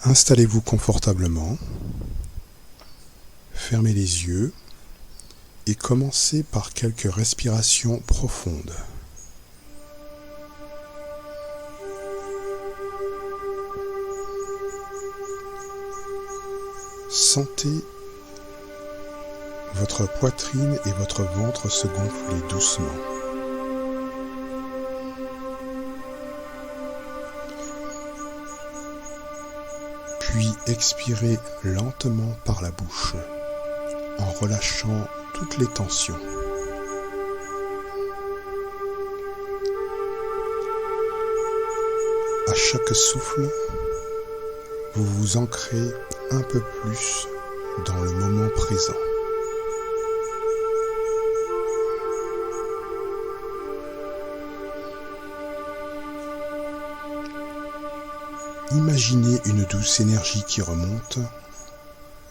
Installez-vous confortablement, fermez les yeux et commencez par quelques respirations profondes. Sentez votre poitrine et votre ventre se gonfler doucement. Puis expirez lentement par la bouche en relâchant toutes les tensions. À chaque souffle, vous vous ancrez un peu plus dans le moment présent. Imaginez une douce énergie qui remonte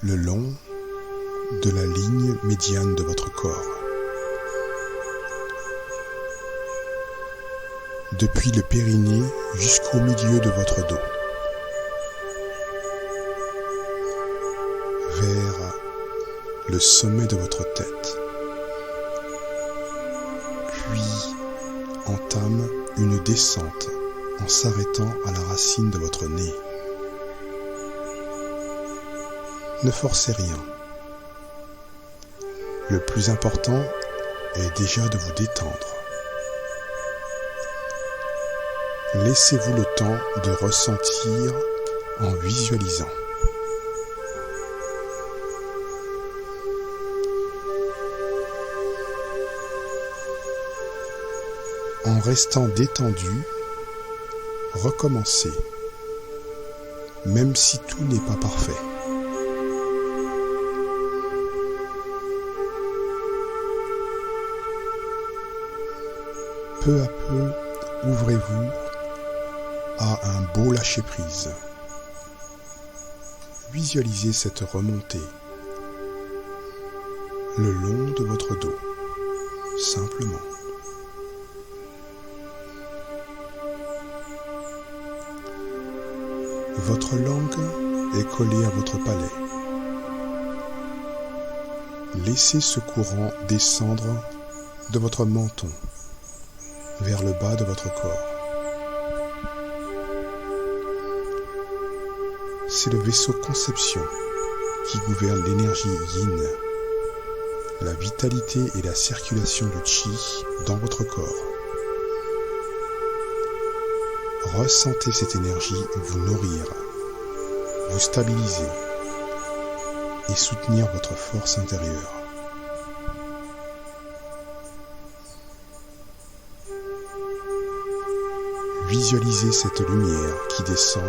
le long de la ligne médiane de votre corps. Depuis le périnée jusqu'au milieu de votre dos. Vers le sommet de votre tête. Puis entame une descente en s'arrêtant à la racine de votre nez. Ne forcez rien. Le plus important est déjà de vous détendre. Laissez-vous le temps de ressentir en visualisant. En restant détendu, recommencez, même si tout n'est pas parfait. Peu à peu, ouvrez-vous à un beau lâcher-prise. Visualisez cette remontée le long de votre dos, simplement. Votre langue est collée à votre palais. Laissez ce courant descendre de votre menton vers le bas de votre corps. C'est le vaisseau conception qui gouverne l'énergie yin, la vitalité et la circulation du chi dans votre corps. Ressentez cette énergie vous nourrir, vous stabiliser et soutenir votre force intérieure. Visualisez cette lumière qui descend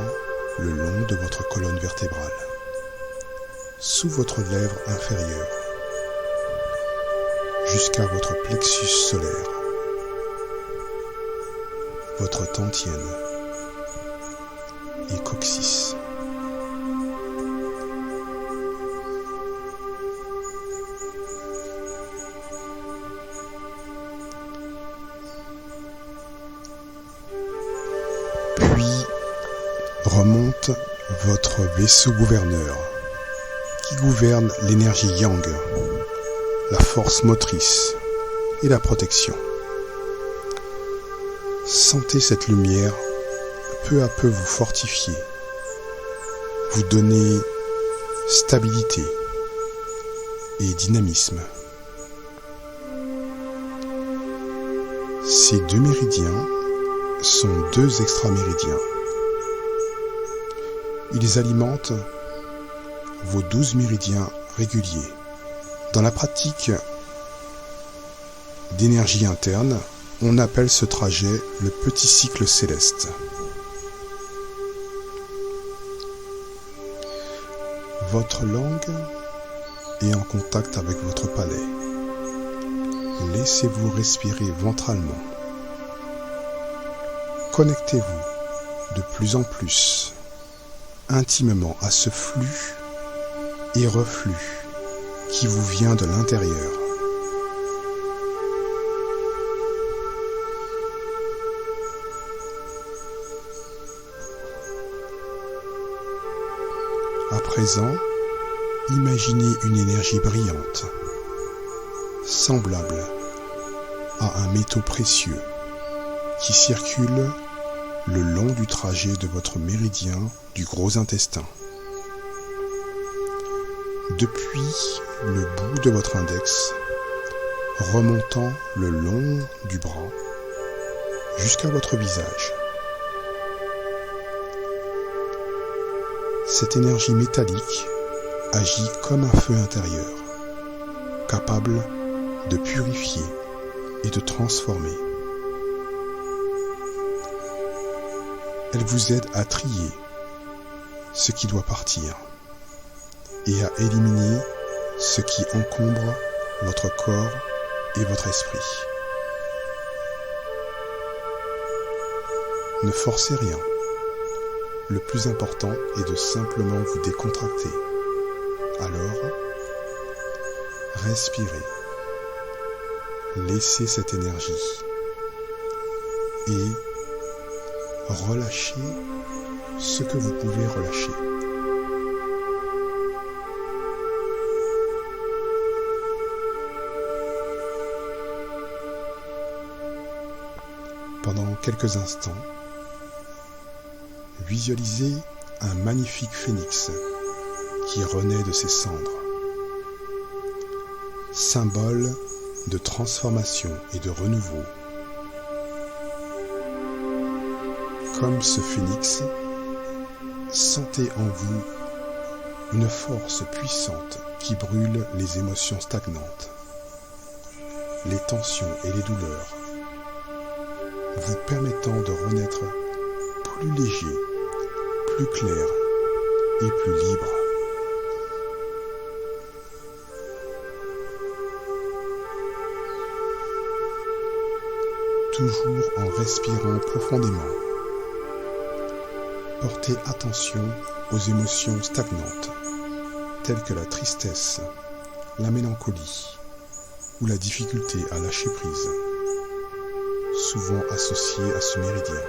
le long de votre colonne vertébrale, sous votre lèvre inférieure, jusqu'à votre plexus solaire, votre dantienne et coccyx. Puis remonte votre vaisseau gouverneur qui gouverne l'énergie yang, la force motrice et la protection. Sentez cette lumière peu à peu vous fortifier, vous donner stabilité et dynamisme. Ces deux méridiens sont deux extraméridiens. Ils alimentent vos 12 méridiens réguliers. Dans la pratique d'énergie interne, on appelle ce trajet le petit cycle céleste. Votre langue est en contact avec votre palais. Laissez-vous respirer ventralement. Connectez-vous de plus en plus intimement à ce flux et reflux qui vous vient de l'intérieur. À présent, imaginez une énergie brillante, semblable à un métaux précieux qui circule le long du trajet de votre méridien du gros intestin. Depuis le bout de votre index, remontant le long du bras jusqu'à votre visage. Cette énergie métallique agit comme un feu intérieur, capable de purifier et de transformer. Elle vous aide à trier ce qui doit partir et à éliminer ce qui encombre votre corps et votre esprit. Ne forcez rien. Le plus important est de simplement vous décontracter. Alors, respirez. Laissez cette énergie et relâchez ce que vous pouvez relâcher. Pendant quelques instants, visualisez un magnifique phénix qui renaît de ses cendres, symbole de transformation et de renouveau. Comme ce phénix, sentez en vous une force puissante qui brûle les émotions stagnantes, les tensions et les douleurs, vous permettant de renaître plus léger, plus clair et plus libre. Toujours en respirant profondément. Portez attention aux émotions stagnantes, telles que la tristesse, la mélancolie ou la difficulté à lâcher prise, souvent associée à ce méridien.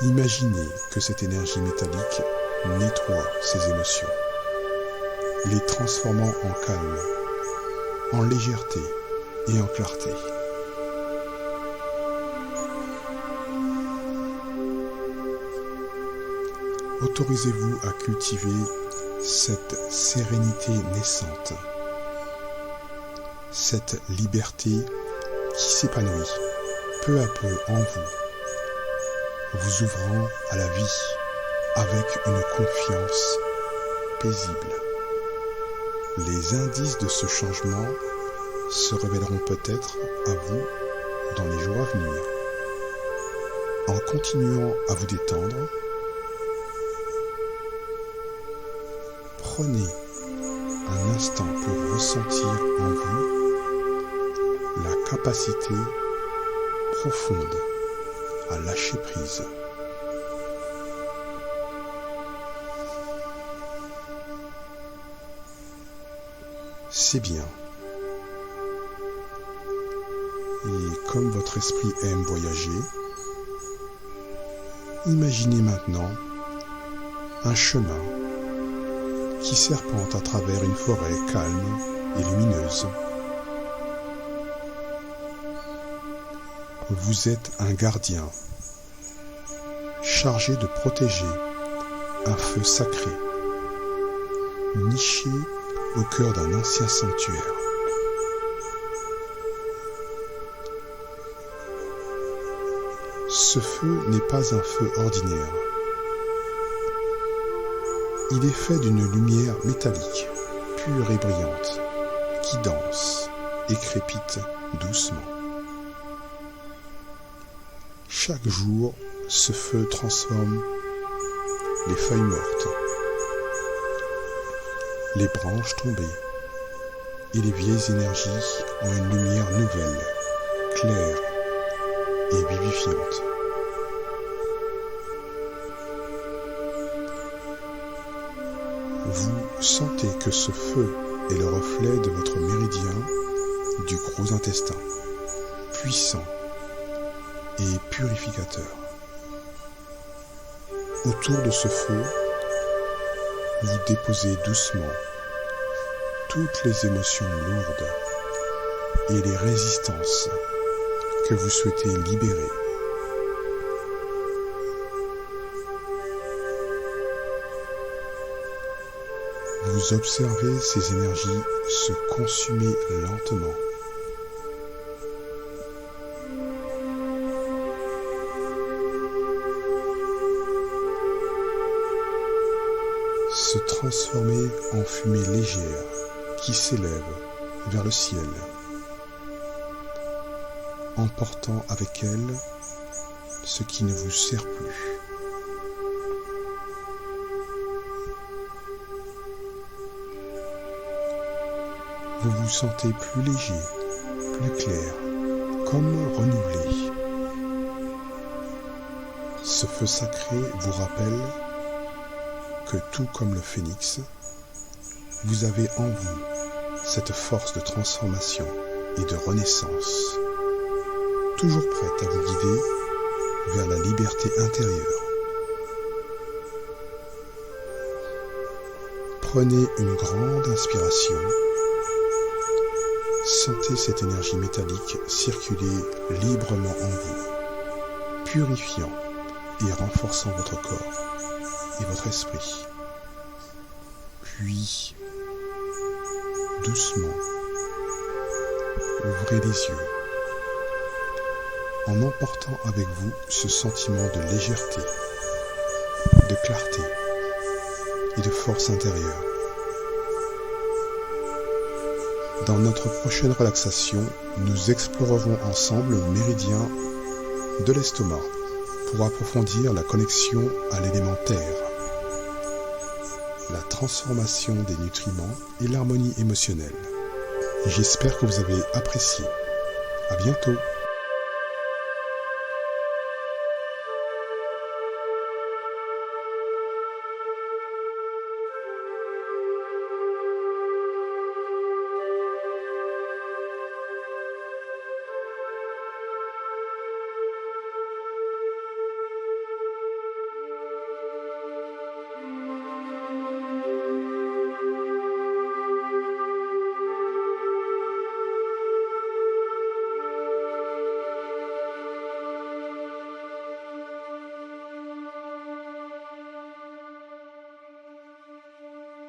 Imaginez que cette énergie métallique nettoie ces émotions, les transformant en calme, en légèreté et en clarté. Autorisez-vous à cultiver cette sérénité naissante, cette liberté qui s'épanouit peu à peu en vous ouvrant à la vie avec une confiance paisible. Les indices de ce changement se révéleront peut-être à vous dans les jours à venir. En continuant à vous détendre, prenez un instant pour ressentir en vous la capacité profonde à lâcher prise. C'est bien. Et comme votre esprit aime voyager, imaginez maintenant un chemin qui serpente à travers une forêt calme et lumineuse. Vous êtes un gardien, chargé de protéger un feu sacré, niché au cœur d'un ancien sanctuaire. Ce feu n'est pas un feu ordinaire. Il est fait d'une lumière métallique, pure et brillante, qui danse et crépite doucement. Chaque jour, ce feu transforme les feuilles mortes, les branches tombées et les vieilles énergies en une lumière nouvelle, claire et vivifiante. Vous sentez que ce feu est le reflet de votre méridien du gros intestin, puissant et purificateur. Autour de ce feu vous déposez doucement toutes les émotions lourdes et les résistances que vous souhaitez libérer. Vous observez ces énergies se consumer lentement. Se transformer en fumée légère qui s'élève vers le ciel, emportant avec elle ce qui ne vous sert plus. Vous vous sentez plus léger, plus clair, comme renouvelé. Ce feu sacré vous rappelle que tout comme le phénix, vous avez en vous cette force de transformation et de renaissance, toujours prête à vous guider vers la liberté intérieure. Prenez une grande inspiration. Sentez cette énergie métallique circuler librement en vous, purifiant et renforçant votre corps et votre esprit. Puis, doucement, ouvrez les yeux en emportant avec vous ce sentiment de légèreté, de clarté et de force intérieure. Dans notre prochaine relaxation, nous explorerons ensemble le méridien de l'estomac pour approfondir la connexion à l'élément terre, la transformation des nutriments et l'harmonie émotionnelle. J'espère que vous avez apprécié. À bientôt.